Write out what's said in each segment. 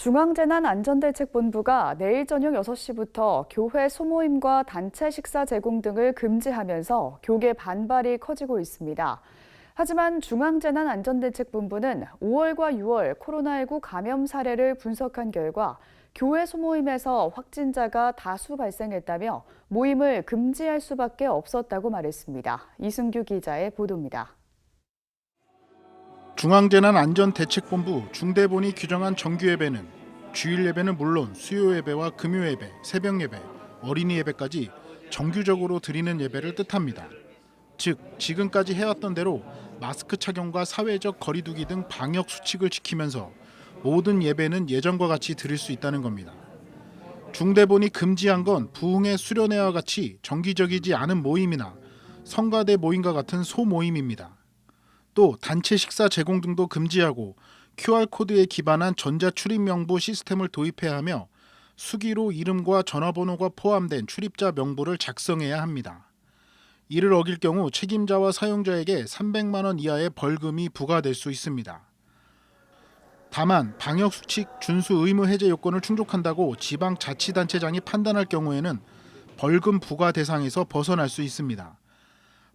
중앙재난안전대책본부가 내일 저녁 6시부터 교회 소모임과 단체 식사 제공 등을 금지하면서 교계 반발이 커지고 있습니다. 하지만 중앙재난안전대책본부는 5월과 6월 코로나19 감염 사례를 분석한 결과 교회 소모임에서 확진자가 다수 발생했다며 모임을 금지할 수밖에 없었다고 말했습니다. 이승규 기자의 보도입니다. 중앙재난안전대책본부 중대본이 규정한 정규예배는 주일 예배는 물론 수요 예배와 금요 예배, 새벽 예배, 어린이 예배까지 정규적으로 드리는 예배를 뜻합니다. 즉, 지금까지 해왔던 대로 마스크 착용과 사회적 거리 두기 등 방역 수칙을 지키면서 모든 예배는 예전과 같이 드릴 수 있다는 겁니다. 중대본이 금지한 건 부흥회 수련회와 같이 정기적이지 않은 모임이나 성가대 모임과 같은 소모임입니다. 또 단체 식사 제공 등도 금지하고 QR코드에 기반한 전자출입명부 시스템을 도입해야 하며 수기로 이름과 전화번호가 포함된 출입자 명부를 작성해야 합니다. 이를 어길 경우 책임자와 사용자에게 300만 원 이하의 벌금이 부과될 수 있습니다. 다만 방역수칙 준수 의무 해제 요건을 충족한다고 지방자치단체장이 판단할 경우에는 벌금 부과 대상에서 벗어날 수 있습니다.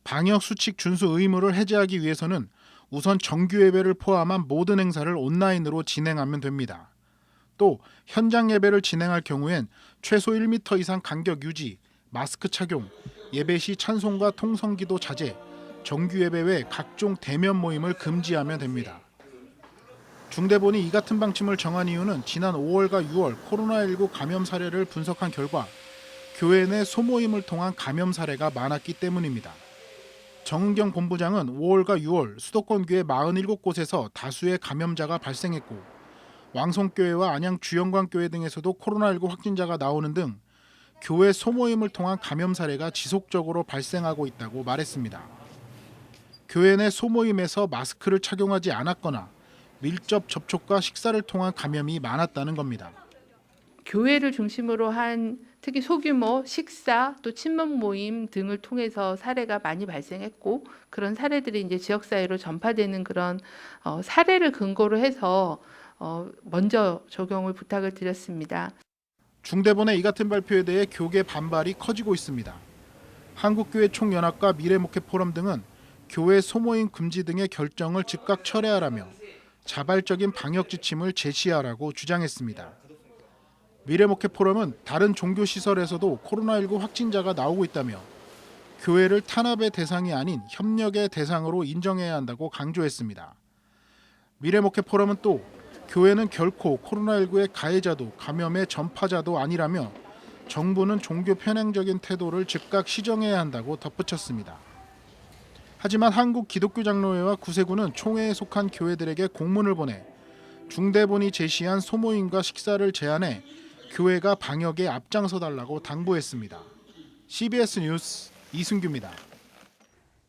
방역수칙 준수 의무를 해제하기 위해서는 우선 정규 예배를 포함한 모든 행사를 온라인으로 진행하면 됩니다. 또 현장 예배를 진행할 경우엔 최소 1m 이상 간격 유지, 마스크 착용, 예배 시 찬송과 통성기도 자제, 정규 예배 외 각종 대면 모임을 금지하면 됩니다. 중대본이 이 같은 방침을 정한 이유는 지난 5월과 6월 코로나19 감염 사례를 분석한 결과 교회 내 소모임을 통한 감염 사례가 많았기 때문입니다. 정은경 본부장은 5월과 6월 수도권 교회 47곳에서 다수의 감염자가 발생했고 왕성교회와 안양 주영광교회 등에서도 코로나19 확진자가 나오는 등 교회 소모임을 통한 감염 사례가 지속적으로 발생하고 있다고 말했습니다. 교회 내 소모임에서 마스크를 착용하지 않았거나 밀접 접촉과 식사를 통한 감염이 많았다는 겁니다. 교회를 중심으로 한 특히 소규모 식사 또 친목 모임 등을 통해서 사례가 많이 발생했고 그런 사례들이 이제 지역 사회로 전파되는 그런 사례를 근거로 해서 먼저 적용을 부탁을 드렸습니다. 중대본의 이 같은 발표에 대해 교계 반발이 커지고 있습니다. 한국교회 총연합과 미래목회포럼 등은 교회 소모임 금지 등의 결정을 즉각 철회하라며 자발적인 방역 지침을 제시하라고 주장했습니다. 미래목회포럼은 다른 종교시설에서도 코로나19 확진자가 나오고 있다며 교회를 탄압의 대상이 아닌 협력의 대상으로 인정해야 한다고 강조했습니다. 미래목회포럼은 또 교회는 결코 코로나19의 가해자도 감염의 전파자도 아니라며 정부는 종교 편향적인 태도를 즉각 시정해야 한다고 덧붙였습니다. 하지만 한국기독교장로회와 구세군은 총회에 속한 교회들에게 공문을 보내 중대본이 제시한 소모임과 식사를 제한해 교회가 방역에 앞장서 달라고 당부했습니다. CBS 뉴스 이승규입니다.